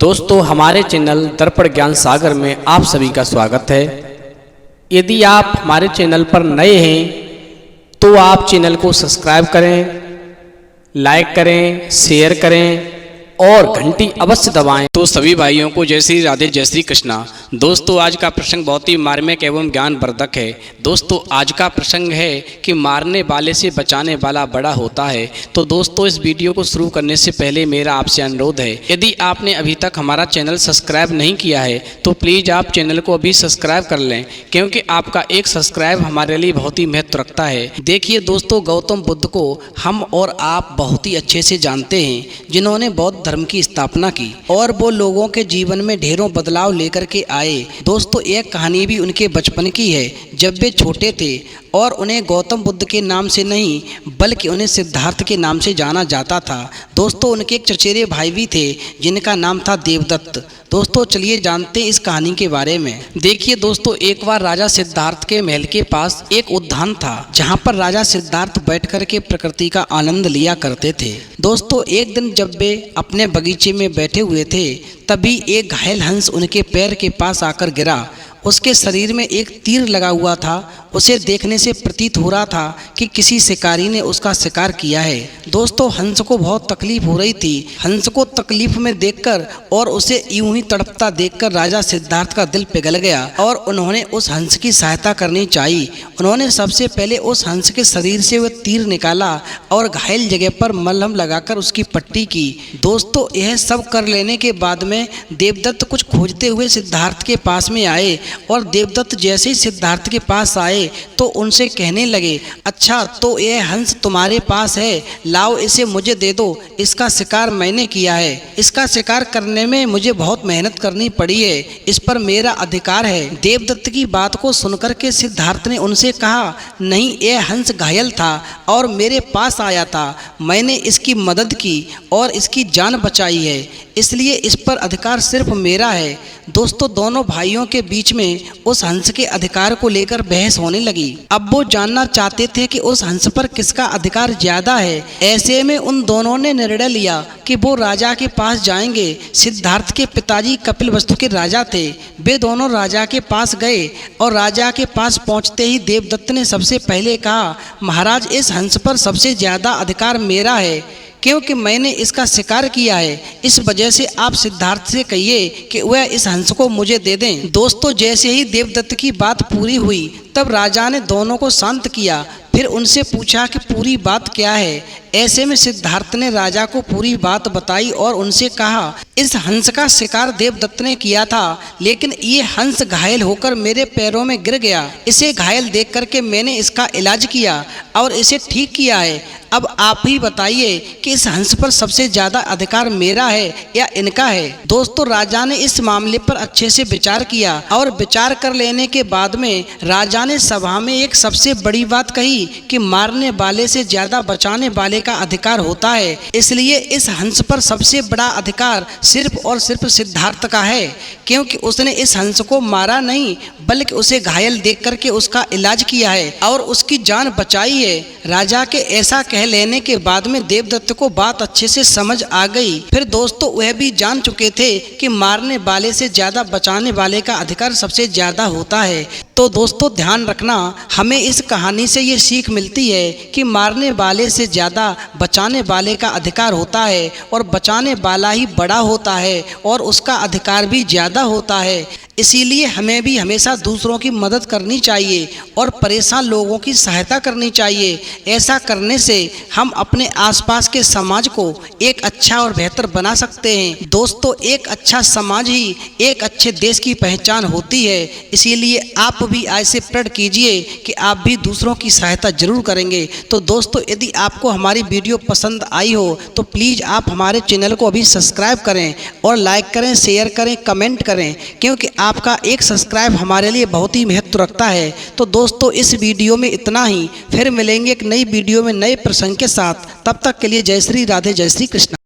दोस्तों हमारे चैनल दर्पण ज्ञान सागर में आप सभी का स्वागत है। यदि आप हमारे चैनल पर नए हैं तो आप चैनल को सब्सक्राइब करें, लाइक करें, शेयर करें और घंटी अवश्य दबाएं। तो सभी भाइयों को जय श्री राधे, जय श्री कृष्णा। दोस्तों आज का प्रसंग बहुत ही मार्मिक एवं ज्ञानवर्धक है। दोस्तों आज का प्रसंग है कि मारने वाले से बचाने वाला बड़ा होता है। तो दोस्तों इस वीडियो को शुरू करने से पहले मेरा आपसे अनुरोध है, यदि आपने अभी तक हमारा चैनल सब्सक्राइब नहीं किया है तो प्लीज़ आप चैनल को अभी सब्सक्राइब कर लें, क्योंकि आपका एक सब्सक्राइब हमारे लिए बहुत ही महत्व रखता है। देखिए दोस्तों, गौतम बुद्ध को हम और आप बहुत ही अच्छे से जानते हैं, जिन्होंने बौद्ध धर्म की स्थापना की और वो लोगों के जीवन में ढेरों बदलाव लेकर के आए। दोस्तों एक कहानी भी उनके बचपन की है, जब वे छोटे थे और उन्हें गौतम बुद्ध के नाम से नहीं बल्कि उन्हें सिद्धार्थ के नाम से जाना जाता था। दोस्तों उनके एक चचेरे भाई भी थे जिनका नाम था देवदत्त। दोस्तों चलिए जानते हैं इस कहानी के बारे में। देखिए दोस्तों, एक बार राजा सिद्धार्थ के महल के पास एक उद्यान था, जहां पर राजा सिद्धार्थ बैठकर के प्रकृति का आनंद लिया करते थे। दोस्तों एक दिन जब वे अपने बगीचे में बैठे हुए थे, तभी एक घायल हंस उनके पैर के पास आकर गिरा। उसके शरीर में एक तीर लगा हुआ था। उसे देखने से प्रतीत हो रहा था कि किसी शिकारी ने उसका शिकार किया है। दोस्तों हंस को बहुत तकलीफ हो रही थी। हंस को तकलीफ में देखकर और उसे यूं ही तड़पता देखकर राजा सिद्धार्थ का दिल पिघल गया और उन्होंने उस हंस की सहायता करनी चाहिए। उन्होंने सबसे पहले उस हंस के शरीर से वह तीर निकाला और घायल जगह पर मलहम लगाकर उसकी पट्टी की। दोस्तों यह सब कर लेने के बाद में देवदत्त कुछ खोजते हुए सिद्धार्थ के पास में आए और देवदत्त जैसे ही सिद्धार्थ के पास आए तो उनसे कहने लगे, अच्छा तो यह हंस तुम्हारे पास है, लाओ इसे मुझे दे दो। इसका शिकार मैंने किया है। इसका शिकार करने में मुझे बहुत मेहनत करनी पड़ी है। इस पर मेरा अधिकार है। देवदत्त की बात को सुनकर के सिद्धार्थ ने उनसे कहा, नहीं, यह हंस घायल था और मेरे पास आया था। मैंने इसकी मदद की और इसकी जान बचाई है, इसलिए इस पर अधिकार सिर्फ मेरा है। दोस्तों दोनों भाइयों के बीच में उस हंस के अधिकार को लेकर बहस होने लगी। अब वो जानना चाहते थे कि उस हंस पर किसका अधिकार ज्यादा है। ऐसे में उन दोनों ने निर्णय लिया कि वो राजा के पास जाएंगे। सिद्धार्थ के पिताजी कपिलवस्तु के राजा थे। वे दोनों राजा के पास गए और राजा के पास पहुंचते ही देवदत्त ने सबसे पहले कहा, महाराज इस हंस पर सबसे ज्यादा अधिकार मेरा है, क्योंकि मैंने इसका शिकार किया है। इस वजह से आप सिद्धार्थ से कहिए कि वह इस हंस को मुझे दे दें। दोस्तों जैसे ही देवदत्त की बात पूरी हुई तब राजा ने दोनों को शांत किया, फिर उनसे पूछा कि पूरी बात क्या है। ऐसे में सिद्धार्थ ने राजा को पूरी बात बताई और उनसे कहा, इस हंस का शिकार देवदत्त ने किया था, लेकिन ये हंस घायल होकर मेरे पैरों में गिर गया। इसे घायल देख करके मैंने इसका इलाज किया और इसे ठीक किया है। अब आप ही बताइए कि इस हंस पर सबसे ज्यादा अधिकार मेरा है या इनका है। दोस्तों राजा ने इस मामले पर अच्छे से विचार किया और विचार कर लेने के बाद में राजा ने सभा में एक सबसे बड़ी बात कही कि मारने वाले से ज्यादा बचाने वाले का अधिकार होता है, इसलिए इस हंस पर सबसे बड़ा अधिकार सिर्फ और सिर्फ सिद्धार्थ का है, क्योंकि उसने इस हंस को मारा नहीं बल्कि उसे घायल देख करके उसका इलाज किया है और उसकी जान बचाई है। राजा के ऐसा कह लेने के बाद में देवदत्त को बात अच्छे से समझ आ गई। फिर दोस्तों वह भी जान चुके थे कि मारने वाले से ज्यादा बचाने वाले का अधिकार सबसे ज्यादा होता है। तो दोस्तों ध्यान रखना, हमें इस कहानी से ये सीख मिलती है कि मारने वाले से ज़्यादा बचाने वाले का अधिकार होता है और बचाने वाला ही बड़ा होता है और उसका अधिकार भी ज़्यादा होता है। इसीलिए हमें भी हमेशा दूसरों की मदद करनी चाहिए और परेशान लोगों की सहायता करनी चाहिए। ऐसा करने से हम अपने आसपास के समाज को एक अच्छा और बेहतर बना सकते हैं। दोस्तों एक अच्छा समाज ही एक अच्छे देश की पहचान होती है। इसीलिए आप भी आज से प्रण कीजिए कि आप भी दूसरों की सहायता जरूर करेंगे। तो दोस्तों यदि आपको हमारी वीडियो पसंद आई हो तो प्लीज़ आप हमारे चैनल को अभी सब्सक्राइब करें और लाइक करें, शेयर करें, कमेंट करें, क्योंकि आपका एक सब्सक्राइब हमारे लिए बहुत ही महत्व रखता है। तो दोस्तों इस वीडियो में इतना ही, फिर मिलेंगे एक नई वीडियो में नए प्रसंग के साथ। तब तक के लिए जय श्री राधे, जय श्री कृष्ण।